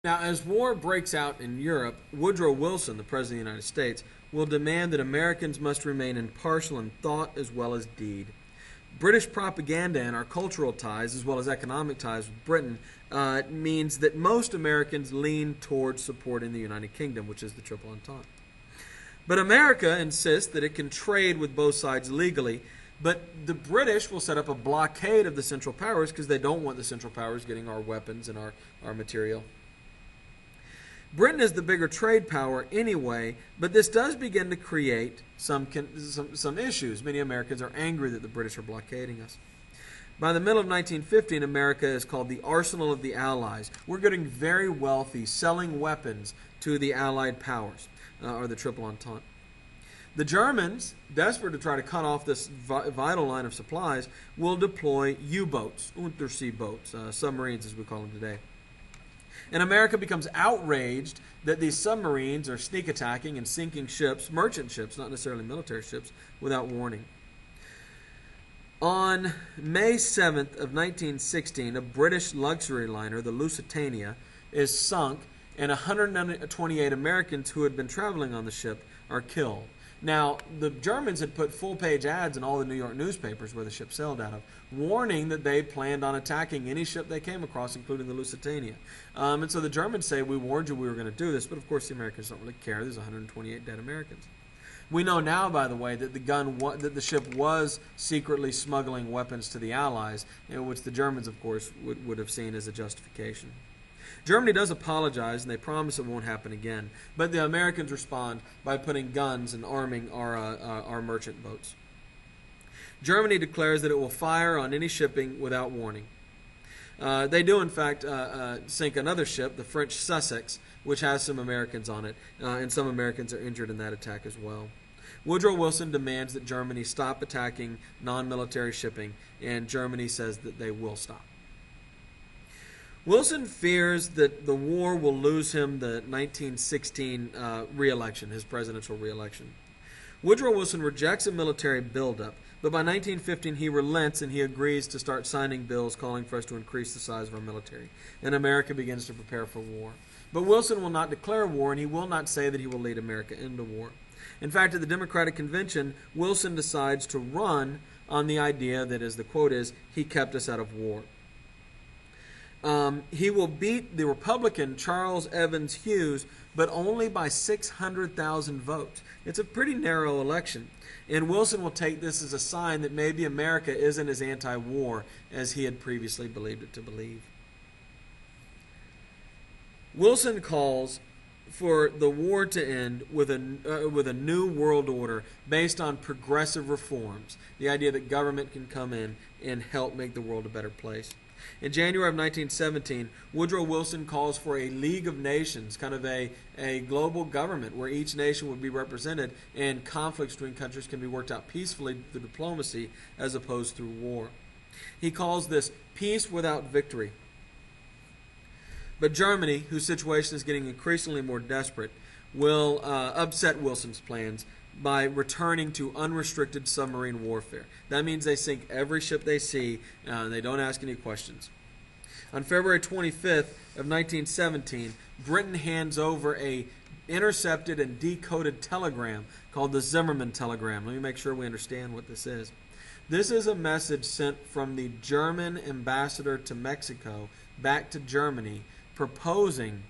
Now, as war breaks out in Europe, Woodrow Wilson, the President of the United States, will demand that Americans must remain impartial in thought as well as deed. British propaganda and our cultural ties, as well as economic ties with Britain, means that most Americans lean towards supporting the United Kingdom, which is the Triple Entente. But America insists that it can trade with both sides legally, but the British will set up a blockade of the Central Powers because they don't want the Central Powers getting our weapons and our material. Britain is the bigger trade power anyway, but this does begin to create some issues. Many Americans are angry that the British are blockading us. By the middle of 1915, America is called the Arsenal of the Allies. We're getting very wealthy, selling weapons to the Allied powers, or the Triple Entente. The Germans, desperate to try to cut off this vital line of supplies, will deploy U-boats, Untersee boats, submarines as we call them today. And America becomes outraged that these submarines are sneak attacking and sinking ships, merchant ships, not necessarily military ships, without warning. On May 7th of 1916, a British luxury liner, the Lusitania, is sunk, and 128 Americans who had been traveling on the ship are killed. Now, the Germans had put full-page ads in all the New York newspapers where the ship sailed out of, warning that they planned on attacking any ship they came across, including the Lusitania. And so the Germans say, we warned you we were going to do this, but of course the Americans don't really care. There's 128 dead Americans. We know now, by the way, that the ship was secretly smuggling weapons to the Allies, which the Germans, of course, would have seen as a justification. Germany does apologize, and they promise it won't happen again. But the Americans respond by putting guns and arming our merchant boats. Germany declares that it will fire on any shipping without warning. They do, in fact, sink another ship, the French Sussex, which has some Americans on it, and some Americans are injured in that attack as well. Woodrow Wilson demands that Germany stop attacking non-military shipping, and Germany says that they will stop. Wilson fears that the war will lose him the 1916 re-election, his presidential re-election. Woodrow Wilson rejects a military buildup, but by 1915 he relents and he agrees to start signing bills calling for us to increase the size of our military, and America begins to prepare for war. But Wilson will not declare war, and he will not say that he will lead America into war. In fact, at the Democratic Convention, Wilson decides to run on the idea that, as the quote is, he kept us out of war. He will beat the Republican Charles Evans Hughes, but only by 600,000 votes. It's a pretty narrow election. And Wilson will take this as a sign that maybe America isn't as anti-war as he had previously believed it to believe. Wilson calls for the war to end with a new world order based on progressive reforms, the idea that government can come in and help make the world a better place. In January of 1917, Woodrow Wilson calls for a League of Nations, kind of a global government where each nation would be represented and conflicts between countries can be worked out peacefully through diplomacy as opposed through war. He calls this peace without victory. But Germany, whose situation is getting increasingly more desperate, will upset Wilson's plans by returning to unrestricted submarine warfare. That means they sink every ship they see, and they don't ask any questions. On February 25th of 1917, Britain hands over a intercepted and decoded telegram called the Zimmermann telegram. Let me make sure we understand what this is. This is a message sent from the German ambassador to Mexico back to Germany proposing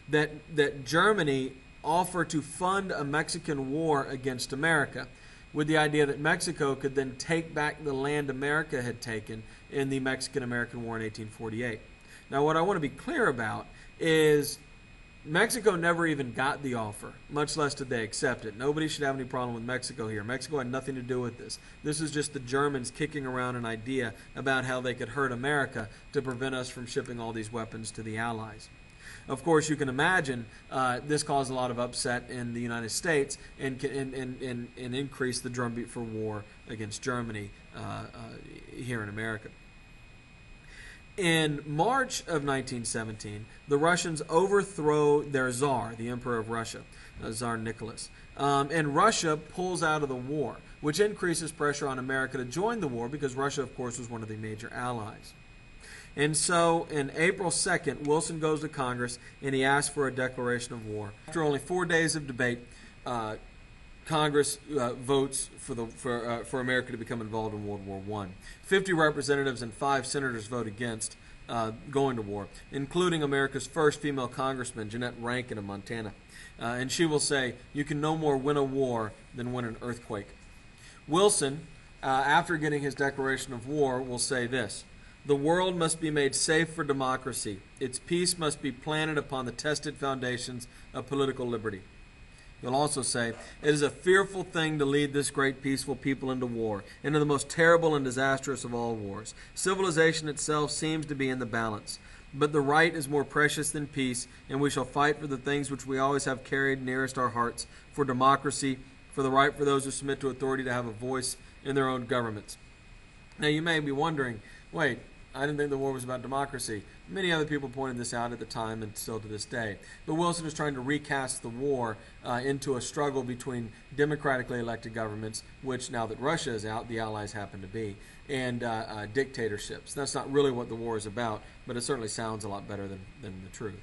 that Germany offer to fund a Mexican war against America, with the idea that Mexico could then take back the land America had taken in the Mexican-American War in 1848. Now, what I want to be clear about is Mexico never even got the offer, much less did they accept it. Nobody should have any problem with Mexico here. Mexico had nothing to do with this. This is just the Germans kicking around an idea about how they could hurt America to prevent us from shipping all these weapons to the Allies. Of course, you can imagine this caused a lot of upset in the United States and increased the drumbeat for war against Germany here in America. In March of 1917, the Russians overthrow their Tsar, the Emperor of Russia, Tsar Nicholas, and Russia pulls out of the war, which increases pressure on America to join the war because Russia, of course, was one of the major allies. And so, in April 2nd, Wilson goes to Congress and he asks for a declaration of war. After only 4 days of debate, Congress votes for America to become involved in World War I. 50 representatives and 5 senators vote against going to war, including America's first female congressman, Jeannette Rankin of Montana. And she will say, "You can no more win a war than win an earthquake." Wilson, after getting his declaration of war, will say this: "The world must be made safe for democracy. Its peace must be planted upon the tested foundations of political liberty." He'll also say, "It is a fearful thing to lead this great peaceful people into war, into the most terrible and disastrous of all wars. Civilization itself seems to be in the balance. But the right is more precious than peace, and we shall fight for the things which we always have carried nearest our hearts, for democracy, for the right for those who submit to authority to have a voice in their own governments." Now you may be wondering, wait, I didn't think the war was about democracy. Many other people pointed this out at the time and still to this day. But Wilson is trying to recast the war into a struggle between democratically elected governments, which now that Russia is out, the Allies happen to be, and dictatorships. That's not really what the war is about, but it certainly sounds a lot better than the truth.